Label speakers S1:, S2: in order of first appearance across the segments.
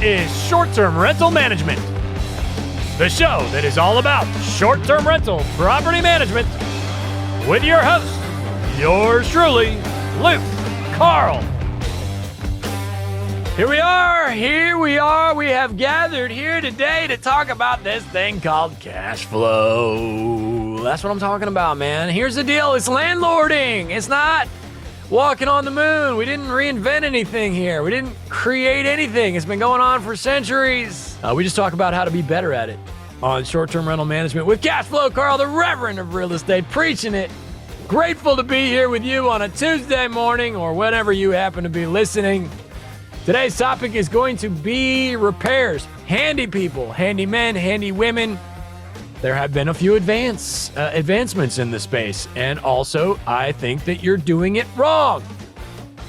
S1: is Short-Term Rental Management, the show that is all about short-term rental property management with your host, yours truly, Luke Carl. Here we are. We have gathered here today to talk about this thing called cash flow. That's what I'm talking about, man. Here's the deal. It's landlording. It's not walking on the moon. We didn't reinvent anything here. We didn't create anything. It's been going on for centuries. We just talk about how to be better at it on short-term rental management with Cash Flow Carl, the Reverend of Real Estate, preaching it. Grateful to be here with you on a Tuesday morning or whenever you happen to be listening. Today's topic is going to be repairs. Handy people, handymen, handy women. There have been a few advancements in the space, and also I think that you're doing it wrong.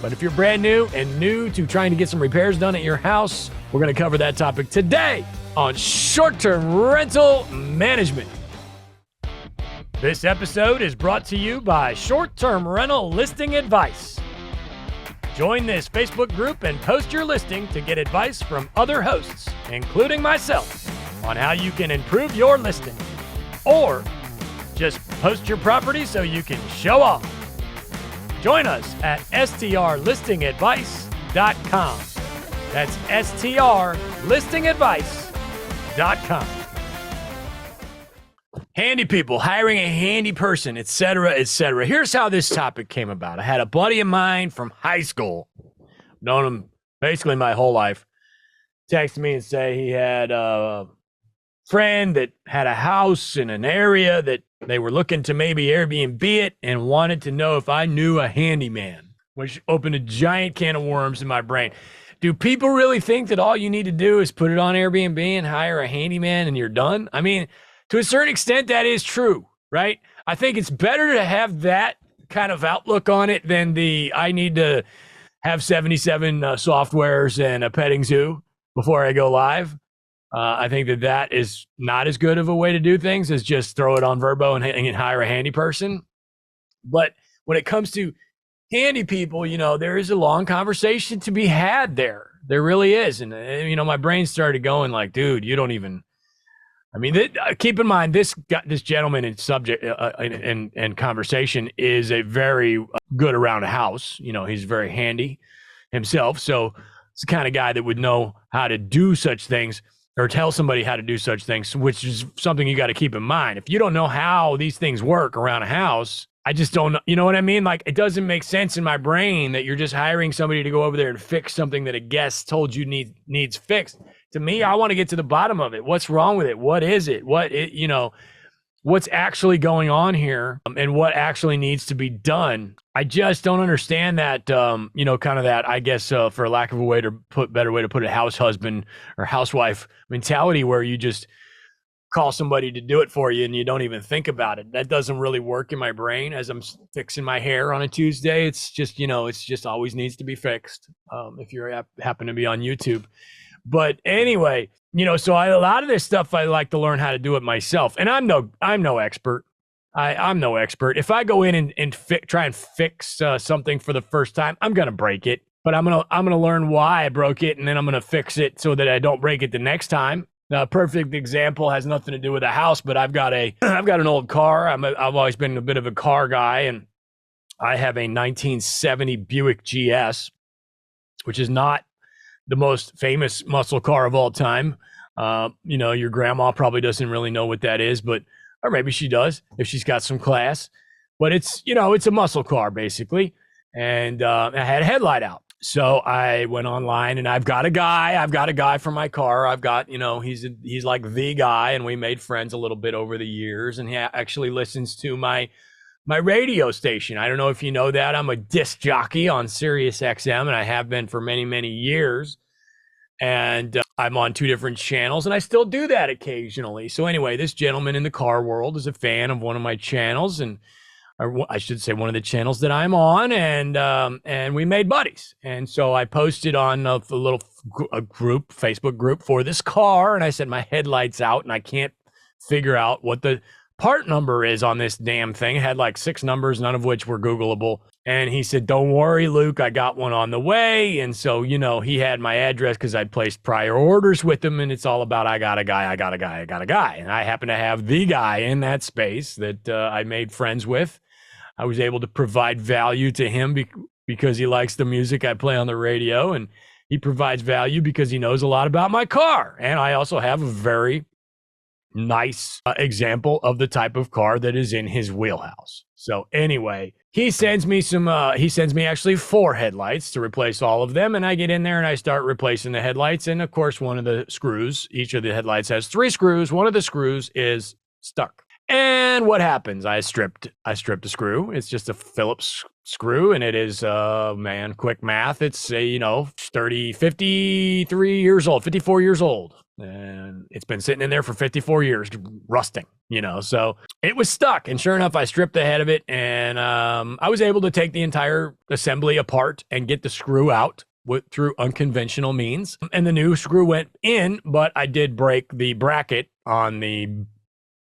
S1: But if you're brand new and new to trying to get some repairs done at your house, we're going to cover that topic today on short-term rental management. This episode is brought to you by Short-Term Rental Listing Advice. Join this Facebook group and post your listing to get advice from other hosts, including myself, on how you can improve your listing. Or just post your property so you can show off. Join us at strlistingadvice.com. That's strlistingadvice.com. Handy people, hiring a handy person, etc., etc. Here's how this topic came about. I had a buddy of mine from high school, known him basically my whole life, text me and say he had a friend that had a house in an area that they were looking to maybe Airbnb it and wanted to know if I knew a handyman, which opened a giant can of worms in my brain. Do people really think that all you need to do is put it on Airbnb and hire a handyman and you're done? I mean, to a certain extent, that is true, right? I think it's better to have that kind of outlook on it than the I need to have 77 softwares and a petting zoo before I go live. I think that is not as good of a way to do things as just throw it on Verbo and hire a handy person. But when it comes to handy people, you know, there is a long conversation to be had there. There really is. And, you know, my brain started going like, dude, you don't even... I mean, keep in mind, this gentleman in subject and conversation is a very good around a house. You know, he's very handy himself. So it's the kind of guy that would know how to do such things or tell somebody how to do such things, which is something you got to keep in mind. If you don't know how these things work around a house, I just don't know. You know what I mean? Like, it doesn't make sense in my brain that you're just hiring somebody to go over there and fix something that a guest told you needs fixed. To me, I want to get to the bottom of it. What's wrong with it? What is it? What's actually going on here and what actually needs to be done? I just don't understand that, kind of that, I guess, for lack of a better way to put it, house husband or housewife mentality where you just call somebody to do it for you and you don't even think about it. That doesn't really work in my brain as I'm fixing my hair on a Tuesday. It's just, it's just always needs to be fixed if you happen to be on YouTube. But anyway, so a lot of this stuff, I like to learn how to do it myself. And I'm no expert. I'm no expert. If I go in and try and fix something for the first time, I'm going to break it. But I'm going to learn why I broke it, and then I'm going to fix it so that I don't break it the next time. Now, a perfect example has nothing to do with a house, but I've got an old car. I've always been a bit of a car guy, and I have a 1970 Buick GS, which is not the most famous muscle car of all time. Your grandma probably doesn't really know what that is, or maybe she does if she's got some class. But it's a muscle car basically, and I had a headlight out. So I went online and I've got a guy for my car. I've got, he's like the guy, and we made friends a little bit over the years, and he actually listens to my radio station. I don't know if you know that. I'm a disc jockey on Sirius XM, and I have been for many, many years. And I'm on 2 different channels, and I still do that occasionally. So anyway, this gentleman in the car world is a fan of one of my channels, or I should say one of the channels that I'm on, and we made buddies. And so I posted on a little Facebook group for this car, and I said my headlight's out, and I can't figure out what the part number is on this damn thing. It had like 6 numbers, none of which were Googleable. And he said, don't worry, Luke, I got one on the way. And so, you know, he had my address because I'd placed prior orders with him. And it's all about, I got a guy. And I happen to have the guy in that space that I made friends with. I was able to provide value to him because he likes the music I play on the radio. And he provides value because he knows a lot about my car. And I also have a very nice example of the type of car that is in his wheelhouse. So anyway, he sends me actually 4 headlights to replace all of them. And I get in there and I start replacing the headlights. And of course, one of the screws, each of the headlights has 3 screws. One of the screws is stuck. And what happens? I stripped a screw. It's just a Phillips screw. And it is, man, quick math. It's, 54 years old. And it's been sitting in there for 54 years, rusting, so it was stuck. And sure enough, I stripped the head of it. And I was able to take the entire assembly apart and get the screw out through unconventional means. And the new screw went in, but I did break the bracket on the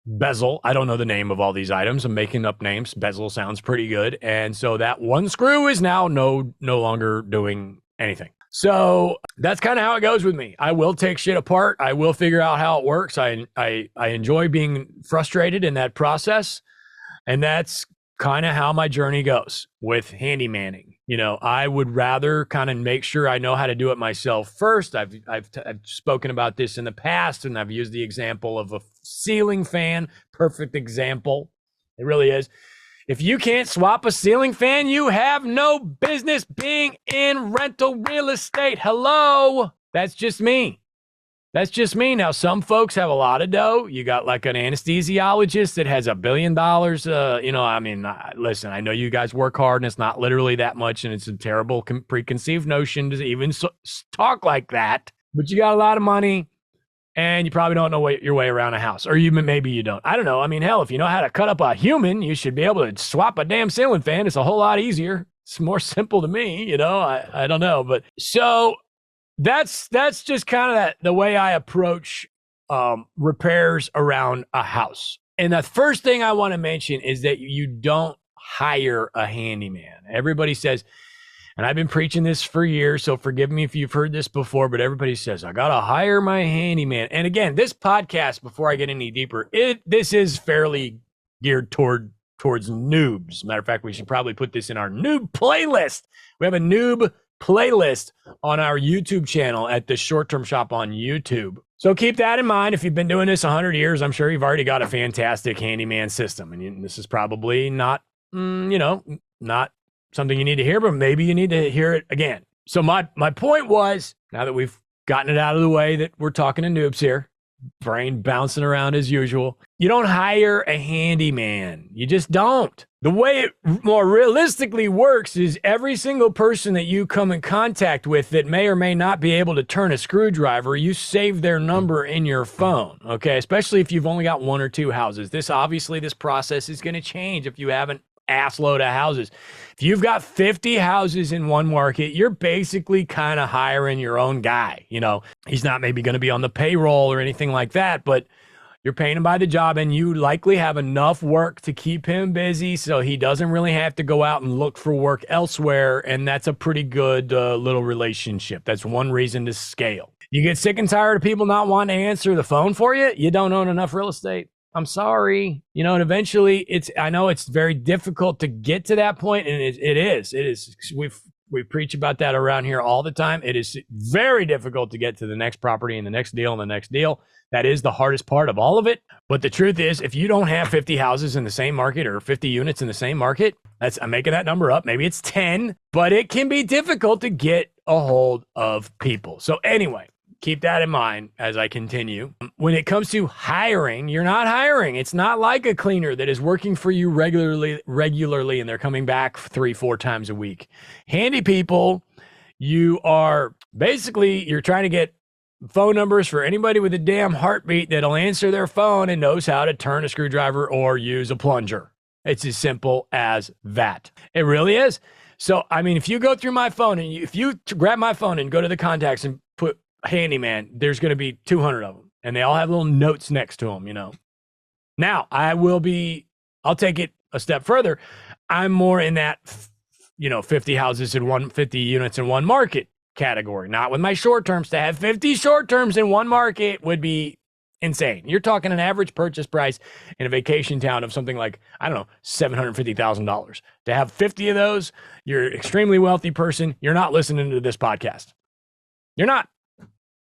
S1: bezel. I don't know the name of all these items. I'm making up names. Bezel sounds pretty good. And so that one screw is now no longer doing anything. So that's kind of how it goes with me. I will take shit apart. I will figure out how it works. I enjoy being frustrated in that process. And that's kind of how my journey goes with handymanning. I would rather kind of make sure I know how to do it myself first. I've spoken about this in the past, and I've used the example of a ceiling fan. Perfect example. It really is. If you can't swap a ceiling fan, you have no business being in rental real estate. Hello. That's just me. Now, some folks have a lot of dough. You got like an anesthesiologist that has $1 billion. Listen, I know you guys work hard and it's not literally that much. And it's a terrible preconceived notion to even talk like that. But you got a lot of money. And you probably don't know your way around a house. Or maybe you don't. I don't know. I mean, hell, if you know how to cut up a human, you should be able to swap a damn ceiling fan. It's a whole lot easier. It's more simple to me, I don't know. But so that's just kind of the way I approach repairs around a house. And the first thing I want to mention is that you don't hire a handyman. Everybody says, and I've been preaching this for years, so forgive me if you've heard this before, but everybody says, I got to hire my handyman. And again, this podcast, before I get any deeper, this is fairly geared towards noobs. Matter of fact, we should probably put this in our noob playlist. We have a noob playlist on our YouTube channel at the Short Term Shop on YouTube. So keep that in mind. If you've been doing this 100 years, I'm sure you've already got a fantastic handyman system. And this is probably not something you need to hear, but maybe you need to hear it again. So my point was, now that we've gotten it out of the way that we're talking to noobs here, brain bouncing around as usual, you don't hire a handyman. You just don't. The way it more realistically works is every single person that you come in contact with that may or may not be able to turn a screwdriver, you save their number in your phone, okay? Especially if you've only got 1 or 2 houses. This process is going to change if you haven't assload of houses. If you've got 50 houses in one market, you're basically kind of hiring your own guy. He's not maybe going to be on the payroll or anything like that, but you're paying him by the job, and you likely have enough work to keep him busy so he doesn't really have to go out and look for work elsewhere. And that's a pretty good little relationship. That's one reason to scale. You get sick and tired of people not wanting to answer the phone for you. You don't own enough real estate. I'm sorry, and eventually I know it's very difficult to get to that point, and it is. We preach about that around here all the time. It is very difficult to get to the next property and the next deal and the next deal. That is the hardest part of all of it. But the truth is, if you don't have 50 houses in the same market or 50 units in the same market, I'm making that number up. Maybe it's 10, but it can be difficult to get a hold of people. So anyway, keep that in mind as I continue. When it comes to hiring, you're not hiring. It's not like a cleaner that is working for you regularly and they're coming back 3-4 times a week. Handy people, you're trying to get phone numbers for anybody with a damn heartbeat that'll answer their phone and knows how to turn a screwdriver or use a plunger. It's as simple as that. It really is. So, if you go through my phone and if you grab my phone and go to the contacts and put handyman, there's going to be 200 of them, and they all have little notes next to them. Now I'll take it a step further. I'm more in that 50 houses in 50 units in one market category. Not with my short terms. To have 50 short terms in one market would be insane. You're talking an average purchase price in a vacation town of something like, I don't know, $750,000. To have 50 of those, you're an extremely wealthy person. You're not listening to this podcast. You're not.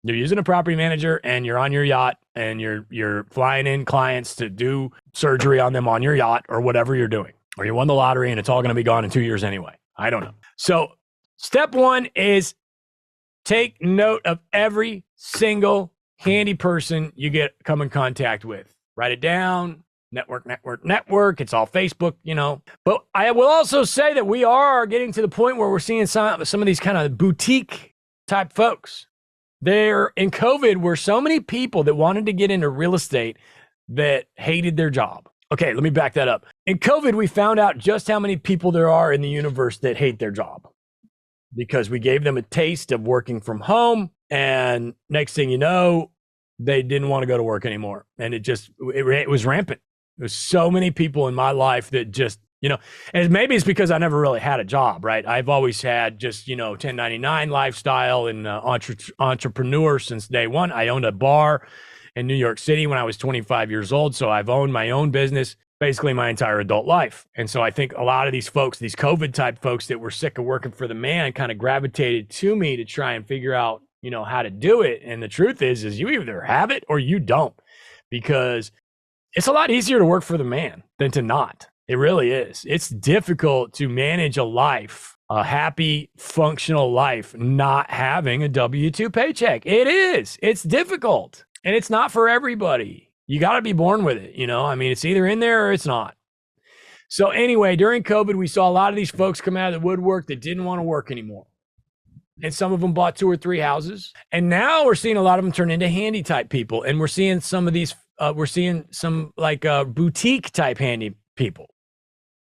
S1: You're using a property manager and you're on your yacht and you're flying in clients to do surgery on them on your yacht or whatever you're doing. Or you won the lottery and it's all going to be gone in 2 years anyway. I don't know. So step one is take note of every single handy person you come in contact with. Write it down. Network. It's all Facebook, But I will also say that we are getting to the point where we're seeing some of these kind of boutique type folks. There in COVID were so many people that wanted to get into real estate that hated their job. Okay, let me back that up. In COVID, we found out just how many people there are in the universe that hate their job because we gave them a taste of working from home. And next thing you know, they didn't want to go to work anymore. And it was rampant. There's so many people in my life that just, and maybe it's because I never really had a job, right? I've always had just, 1099 lifestyle and entrepreneur since day one. I owned a bar in New York City when I was 25 years old. So I've owned my own business basically my entire adult life. And so I think a lot of these folks, these COVID type folks that were sick of working for the man kind of gravitated to me to try and figure out, how to do it. And the truth is you either have it or you don't, because it's a lot easier to work for the man than to not. It really is. It's difficult to manage a life, a happy, functional life, not having a W-2 paycheck. It is. It's difficult. And it's not for everybody. You got to be born with it. It's either in there or it's not. So anyway, during COVID, we saw a lot of these folks come out of the woodwork that didn't want to work anymore. And some of them bought 2 or 3 houses. And now we're seeing a lot of them turn into handy type people. And we're seeing some of these, boutique type handy people.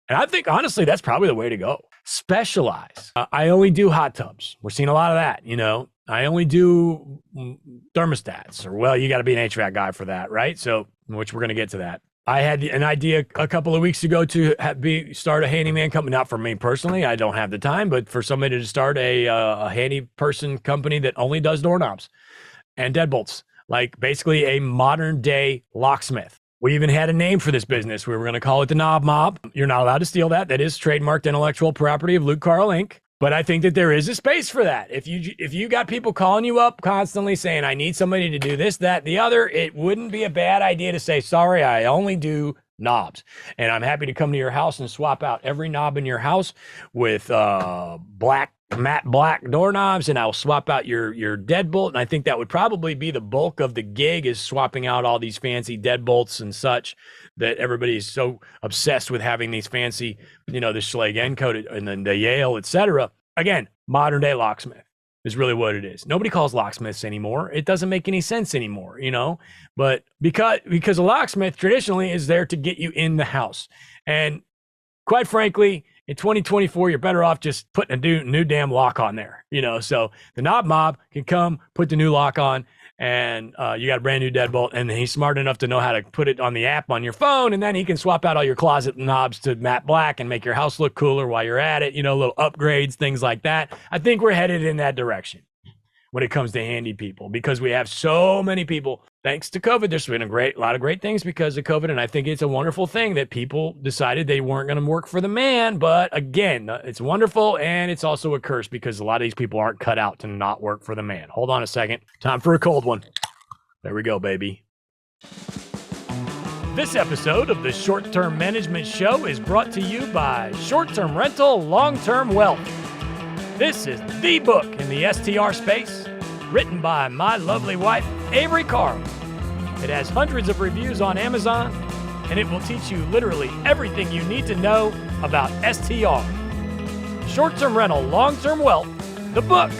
S1: And I think, honestly, that's probably the way to go. Specialize. I only do hot tubs. We're seeing a lot of that, I only do thermostats. Or, you got to be an HVAC guy for that, right? So, which we're going to get to that. I had an idea a couple of weeks ago to start a handyman company. Not for me personally. I don't have the time. But for somebody to start a handy person company that only does doorknobs and deadbolts. Like basically a modern day locksmith. We even had a name for this business. We were going to call it the Knob Mob. You're not allowed to steal that. That is trademarked intellectual property of Luke Carl Inc. But I think that there is a space for that. If you got people calling you up constantly saying, I need somebody to do this, that, the other, it wouldn't be a bad idea to say, sorry, I only do knobs. And I'm happy to come to your house and swap out every knob in your house with matte black doorknobs, and I'll swap out your deadbolt. And I think that would probably be the bulk of the gig, is swapping out all these fancy deadbolts and such that everybody's so obsessed with having these fancy, the Schlage end coated and then the Yale, etc. Again, modern day locksmith is really what it is. Nobody calls locksmiths anymore. It doesn't make any sense anymore, but because a locksmith traditionally is there to get you in the house. And quite frankly, in 2024, you're better off just putting a new damn lock on there, so the Knob Mob can come put the new lock on, and you got a brand new deadbolt, and he's smart enough to know how to put it on the app on your phone, and then he can swap out all your closet knobs to matte black and make your house look cooler while you're at it, little upgrades, things like that. I think we're headed in that direction when it comes to handy people, because we have so many people. Thanks to COVID, there's been a lot of great things because of COVID, and I think it's a wonderful thing that people decided they weren't going to work for the man. But again, it's wonderful, and it's also a curse because a lot of these people aren't cut out to not work for the man. Hold on a second. Time for a cold one. There we go, baby. This episode of the Short Term Management Show is brought to you by Short-Term Rental, Long-Term Wealth. This is the book in the STR space, written by my lovely wife, Avery Carl. It has hundreds of reviews on Amazon, and it will teach you literally everything you need to know about STR. Short-Term Rental, Long-Term Wealth, the book,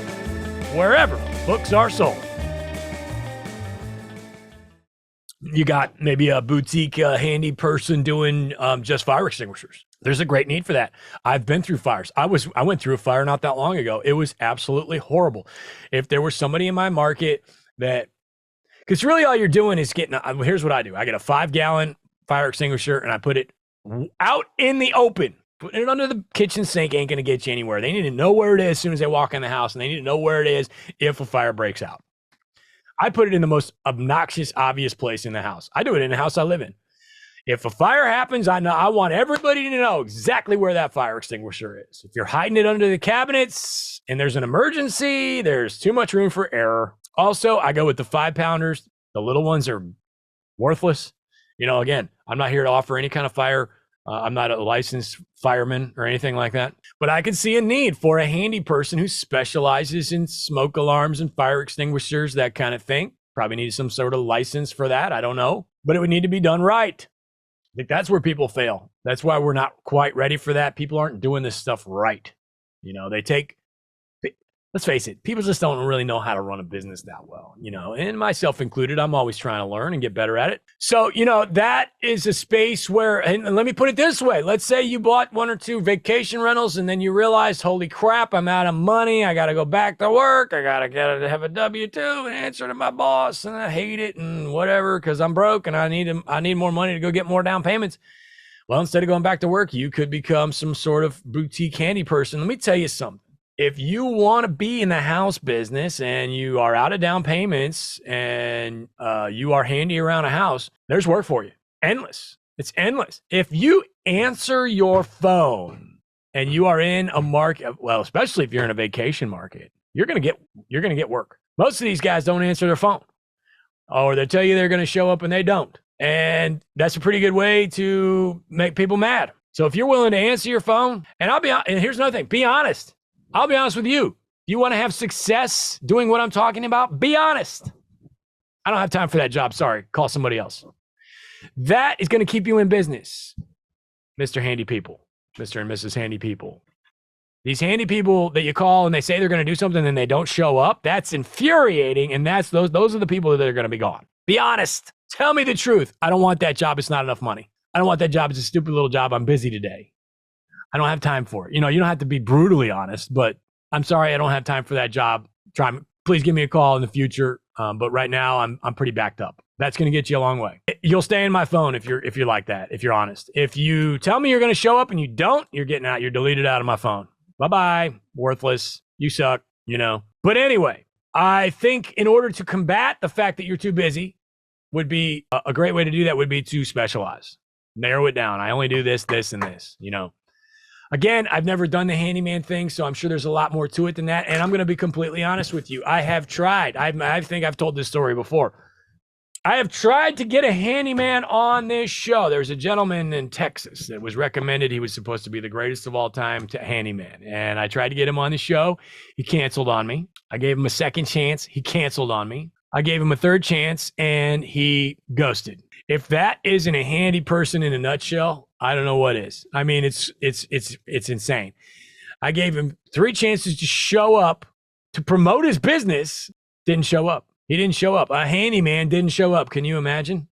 S1: wherever books are sold. You got maybe a boutique handy person doing just fire extinguishers. There's a great need for that. I've been through fires. I went through a fire not that long ago. It was absolutely horrible. If there was somebody in my market because really all you're doing is here's what I do. I get a 5-gallon fire extinguisher and I put it out in the open. Putting it under the kitchen sink ain't going to get you anywhere. They need to know where it is as soon as they walk in the house, and they need to know where it is if a fire breaks out. I put it in the most obnoxious, obvious place in the house. I do it in the house I live in. If a fire happens, I want everybody to know exactly where that fire extinguisher is. If you're hiding it under the cabinets and there's an emergency, there's too much room for error. Also, I go with the 5-pounders. The little ones are worthless. Again, I'm not here to offer any kind of fire. I'm not a licensed fireman or anything like that. But I could see a need for a handy person who specializes in smoke alarms and fire extinguishers, that kind of thing. Probably need some sort of license for that. I don't know. But it would need to be done right. I think that's where people fail. That's why we're not quite ready for that. People aren't doing this stuff right. Let's face it, people just don't really know how to run a business that well, and myself included. I'm always trying to learn and get better at it. So, that is a space where, and let me put it this way. Let's say you bought 1 or 2 vacation rentals and then you realize, holy crap, I'm out of money. I got to go back to work. I got to have a W-2 and answer to my boss, and I hate it and whatever because I'm broke and I need more money to go get more down payments. Well, instead of going back to work, you could become some sort of boutique handy person. Let me tell you something. If you want to be in the house business and you are out of down payments and you are handy around a house, there's work for you. Endless. It's endless. If you answer your phone and you are in a market, well, especially if you're in a vacation market, you're going to get work. Most of these guys don't answer their phone, or they tell you they're going to show up and they don't. And that's a pretty good way to make people mad. So if you're willing to answer your phone, and here's another thing, be honest. I'll be honest with you. If you want to have success doing what I'm talking about, be honest. I don't have time for that job. Sorry. Call somebody else. That is going to keep you in business, Mr. Handy People, Mr. and Mrs. Handy People. These handy people that you call and they say they're going to do something and they don't show up, that's infuriating, and those are the people that are going to be gone. Be honest. Tell me the truth. I don't want that job. It's not enough money. I don't want that job. It's a stupid little job. I'm busy today. I don't have time for it. You don't have to be brutally honest, but I'm sorry, I don't have time for that job. Please give me a call in the future. But right now I'm pretty backed up. That's going to get you a long way. You'll stay in my phone if you're like that, if you're honest. If you tell me you're going to show up and you don't, you're getting out. You're deleted out of my phone. Bye-bye. Worthless. You suck, But anyway, I think in order to combat the fact that you're too busy would be a great way to do that would be to specialize. Narrow it down. I only do this, this, and this, Again, I've never done the handyman thing, so I'm sure there's a lot more to it than that. And I'm going to be completely honest with you. I have tried. I think I've told this story before. I have tried to get a handyman on this show. There's a gentleman in Texas that was recommended. He was supposed to be the greatest of all time to handyman. And I tried to get him on the show. He canceled on me. I gave him a second chance. He canceled on me. I gave him a third chance, and he ghosted. If that isn't a handy person in a nutshell, I don't know what is. I mean, it's insane. I gave him 3 chances to show up to promote his business. Didn't show up. He didn't show up. A handyman didn't show up. Can you imagine?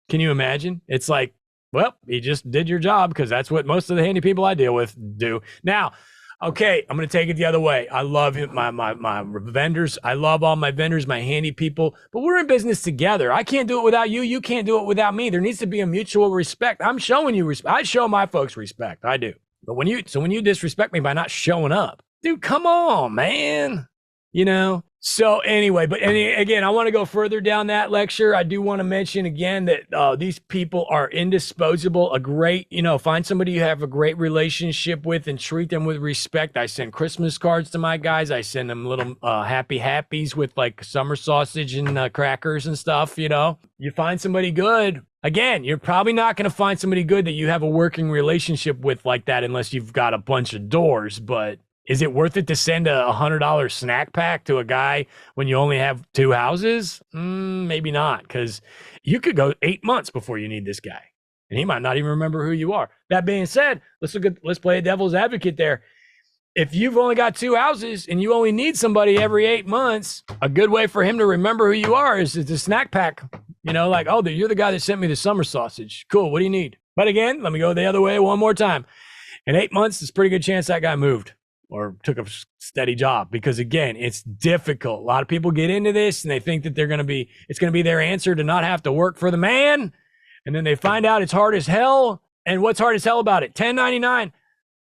S1: It's like, well, he just did your job because that's what most of the handy people I deal with do. Now, okay, I'm going to take it the other way. I love my vendors. I love all my vendors, my handy people, but we're in business together. I can't do it without you. You can't do it without me. There needs to be a mutual respect. I'm showing you respect. I show my folks respect. I do. But when you disrespect me by not showing up, dude, come on, man. So anyway, but again, I want to go further down that lecture. I do want to mention again that these people are indisposable. Find somebody you have a great relationship with and treat them with respect. I send Christmas cards to my guys. I send them little happy happies with like summer sausage and crackers and stuff. You find somebody good. Again, you're probably not going to find somebody good that you have a working relationship with like that unless you've got a bunch of doors, but is it worth it to send a $100 snack pack to a guy when you only have 2 houses? Maybe not, because you could go 8 months before you need this guy, and he might not even remember who you are. That being said, let's play a devil's advocate there. If you've only got 2 houses and you only need somebody every 8 months, a good way for him to remember who you are is the snack pack. Like, oh, you're the guy that sent me the summer sausage. Cool, what do you need? But again, let me go the other way one more time. In 8 months, there's a pretty good chance that guy moved or took a steady job, because again, it's difficult. A lot of people get into this and they think that it's going to be their answer to not have to work for the man. And then they find out it's hard as hell. And what's hard as hell about it? 1099.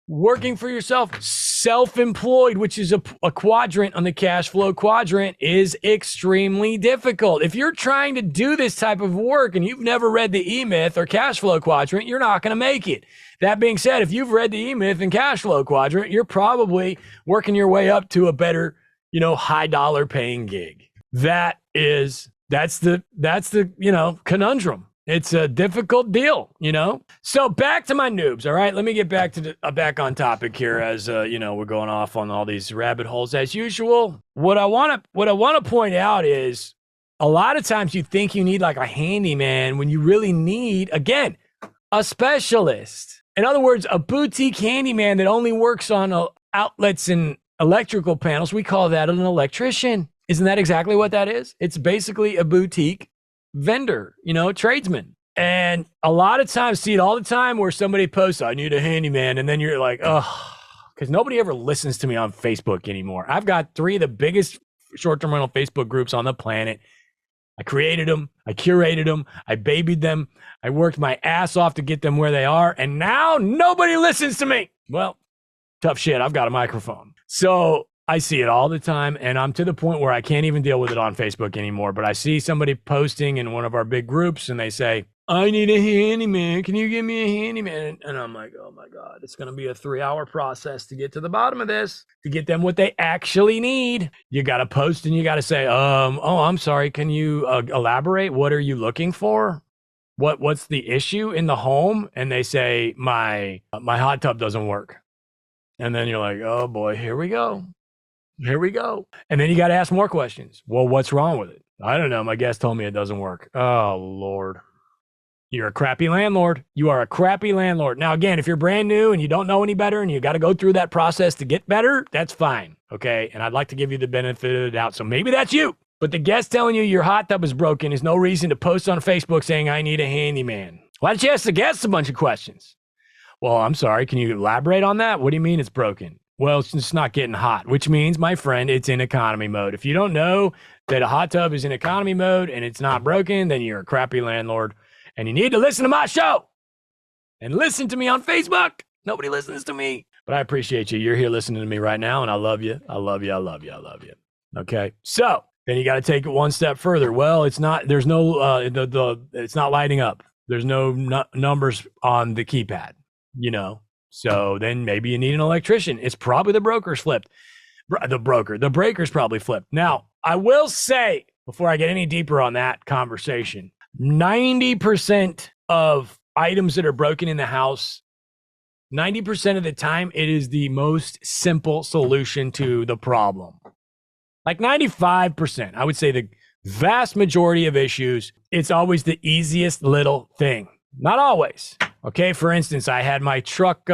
S1: Working for yourself, self-employed, which is a quadrant on the cash flow quadrant, is extremely difficult. If you're trying to do this type of work and you've never read the E-Myth or cash flow quadrant, you're not going to make it. That being said, if you've read the E-Myth and cash flow quadrant, you're probably working your way up to a better, high dollar paying gig. That's the conundrum. It's a difficult deal, So back to my noobs, all right? Let me get back to back on topic here as we're going off on all these rabbit holes as usual. What I want to point out is a lot of times you think you need like a handyman when you really need, again, a specialist. In other words, a boutique handyman that only works on outlets and electrical panels. We call that an electrician. Isn't that exactly what that is? It's basically a boutique vendor, tradesman. And a lot of times, see it all the time where somebody posts, I need a handyman. And then you're like, oh, because nobody ever listens to me on Facebook anymore. I've got 3 of the biggest short-term rental Facebook groups on the planet. I created them. I curated them. I babied them. I worked my ass off to get them where they are. And now nobody listens to me. Well, tough shit. I've got a microphone. So I see it all the time, and I'm to the point where I can't even deal with it on Facebook anymore. But I see somebody posting in one of our big groups, and they say, I need a handyman. Can you give me a handyman? And I'm like, oh, my God, it's going to be a 3-hour process to get to the bottom of this, to get them what they actually need. You got to post, and you got to say, I'm sorry. Can you elaborate? What are you looking for? What's the issue in the home? And they say, my hot tub doesn't work. And then you're like, oh, boy, here we go. Here we go. And then you got to ask more questions. Well, what's wrong with it? I don't know. My guest told me it doesn't work. Oh, Lord. You're a crappy landlord. You are a crappy landlord. Now, again, if you're brand new and you don't know any better and you got to go through that process to get better, that's fine. Okay. And I'd like to give you the benefit of the doubt. So maybe that's you. But the guest telling you your hot tub is broken is no reason to post on Facebook saying, I need a handyman. Why don't you ask the guest a bunch of questions? Well, I'm sorry. Can you elaborate on that? What do you mean it's broken? Well, it's just not getting hot, which means, my friend, it's in economy mode. If you don't know that a hot tub is in economy mode and it's not broken, then you're a crappy landlord. And you need to listen to my show and listen to me on Facebook. Nobody listens to me. But I appreciate you. You're here listening to me right now, and I love you. I love you. I love you. I love you. Okay. So then you got to take it one step further. Well, it's not, there's no, it's not lighting up. There's no numbers on the keypad, So then maybe you need an electrician. It's probably the broker's flipped. The breaker's probably flipped. Now, I will say, before I get any deeper on that conversation, 90% of items that are broken in the house, 90% of the time, it is the most simple solution to the problem. Like 95%, I would say the vast majority of issues, it's always the easiest little thing. Not always. Okay, for instance, I had my truck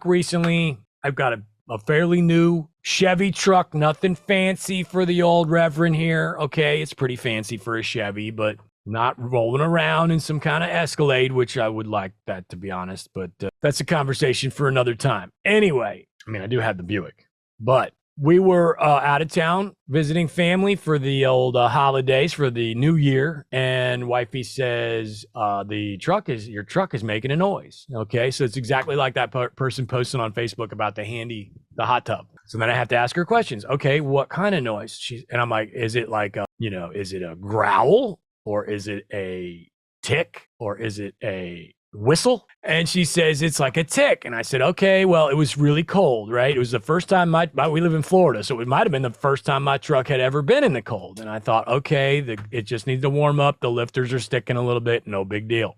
S1: recently. I've got a fairly new Chevy truck, nothing fancy for the old Reverend here. Okay, it's pretty fancy for a Chevy, but not rolling around in some kind of Escalade, which I would like that, to be honest, but that's a conversation for another time. Anyway, I do have the Buick, but we were out of town visiting family for the old holidays, for the new year, and wifey says, your truck is making a noise. Okay, so it's exactly like that person posting on Facebook about the hot tub. So then I have to ask her questions. Okay, what kind of noise? And I'm like, is it like is it a growl, or is it a tick, or is it a whistle? And she says it's like a tick. And I said, okay, well, it was really cold, right? It was the first time we live in Florida, so it might have been the first time my truck had ever been in the cold. And I thought, okay, it just needs to warm up. The lifters are sticking a little bit, no big deal.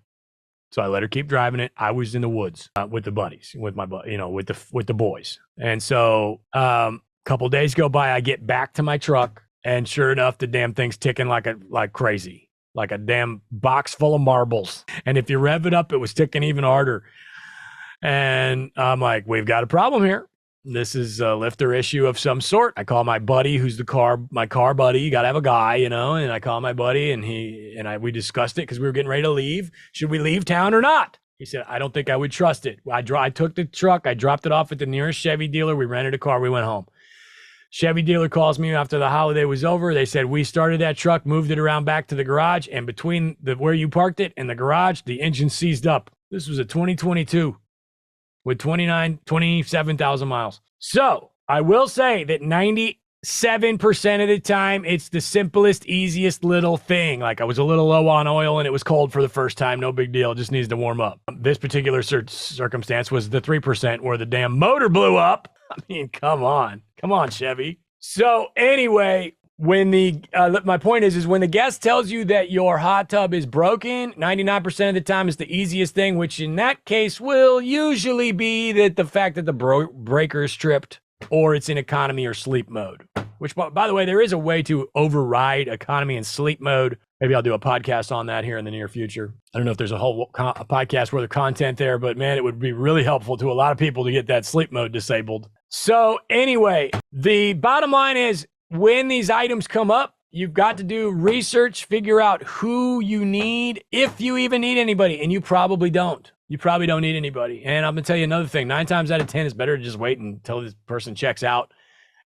S1: So I let her keep driving it. I was in the woods with the buddies, with the boys. And so a couple of days go by, I get back to my truck, and sure enough, the damn thing's ticking like crazy. Like a damn box full of marbles. And if you rev it up, it was ticking even harder. And I'm like, we've got a problem here. This is a lifter issue of some sort. I call my buddy, who's my car buddy. You got to have a guy, and I call my buddy, and we discussed it because we were getting ready to leave. Should we leave town or not? He said, I don't think I would trust it. I took the truck. I dropped it off at the nearest Chevy dealer. We rented a car. We went home. Chevy dealer calls me after the holiday was over. They said, we started that truck, moved it around back to the garage, and between where you parked it and the garage, the engine seized up. This was a 2022. with 27,000 miles. So I will say that 97% of the time, it's the simplest, easiest little thing. Like I was a little low on oil and it was cold for the first time. No big deal. It just needs to warm up. This particular circumstance was the 3% where the damn motor blew up. I mean, come on. Come on, Chevy. So anyway, when my point is when the guest tells you that your hot tub is broken, 99% of the time is the easiest thing, which in that case will usually be that the fact that the breaker is tripped or it's in economy or sleep mode, which by the way, there is a way to override economy and sleep mode. Maybe I'll do a podcast on that here in the near future. I don't know if there's a whole podcast worth of content there, but man, it would be really helpful to a lot of people to get that sleep mode disabled. So anyway, the bottom line is when these items come up, you've got to do research, figure out who you need, if you even need anybody, and you probably don't. You probably don't need anybody. And I'm going to tell you another thing. 9 times out of 10, it's better to just wait until this person checks out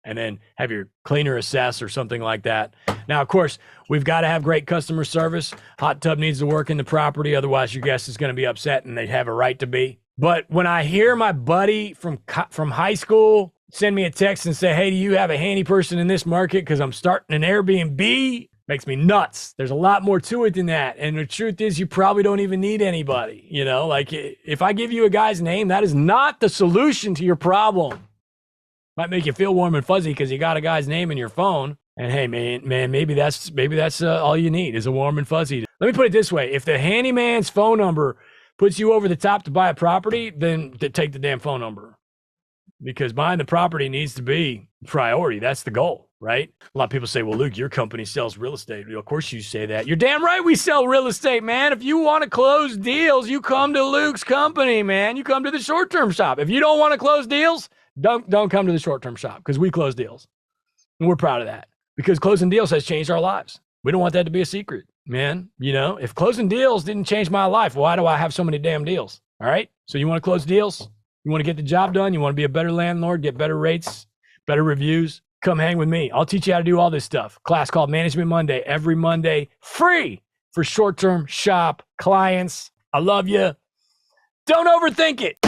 S1: and then have your cleaner assess or something like that. Now, of course, we've got to have great customer service. Hot tub needs to work in the property. Otherwise, your guest is going to be upset and they have a right to be. But when I hear my buddy from high school send me a text and say, hey, do you have a handy person in this market? Because I'm starting an Airbnb. Makes me nuts. There's a lot more to it than that. And the truth is, you probably don't even need anybody. You know, like if I give you a guy's name, that is not the solution to your problem. Might make you feel warm and fuzzy because you got a guy's name in your phone. And hey, man, maybe that's all you need is a warm and fuzzy. Let me put it this way. If the handyman's phone number puts you over the top to buy a property, then take the damn phone number. Because buying the property needs to be priority. That's the goal, right? A lot of people say, well, Luke, your company sells real estate. Of course you say that. You're damn right we sell real estate, man. If you want to close deals, you come to Luke's company, man. You come to the short-term shop. If you don't want to close deals, don't come to the short-term shop because we close deals. And we're proud of that because closing deals has changed our lives. We don't want that to be a secret, man. You know, if closing deals didn't change my life, why do I have so many damn deals? All right? So you want to close deals? You want to get the job done? You want to be a better landlord, get better rates, better reviews? Come hang with me. I'll teach you how to do all this stuff. Class called Management Monday, every Monday, free for short-term shop clients. I love you. Don't overthink it.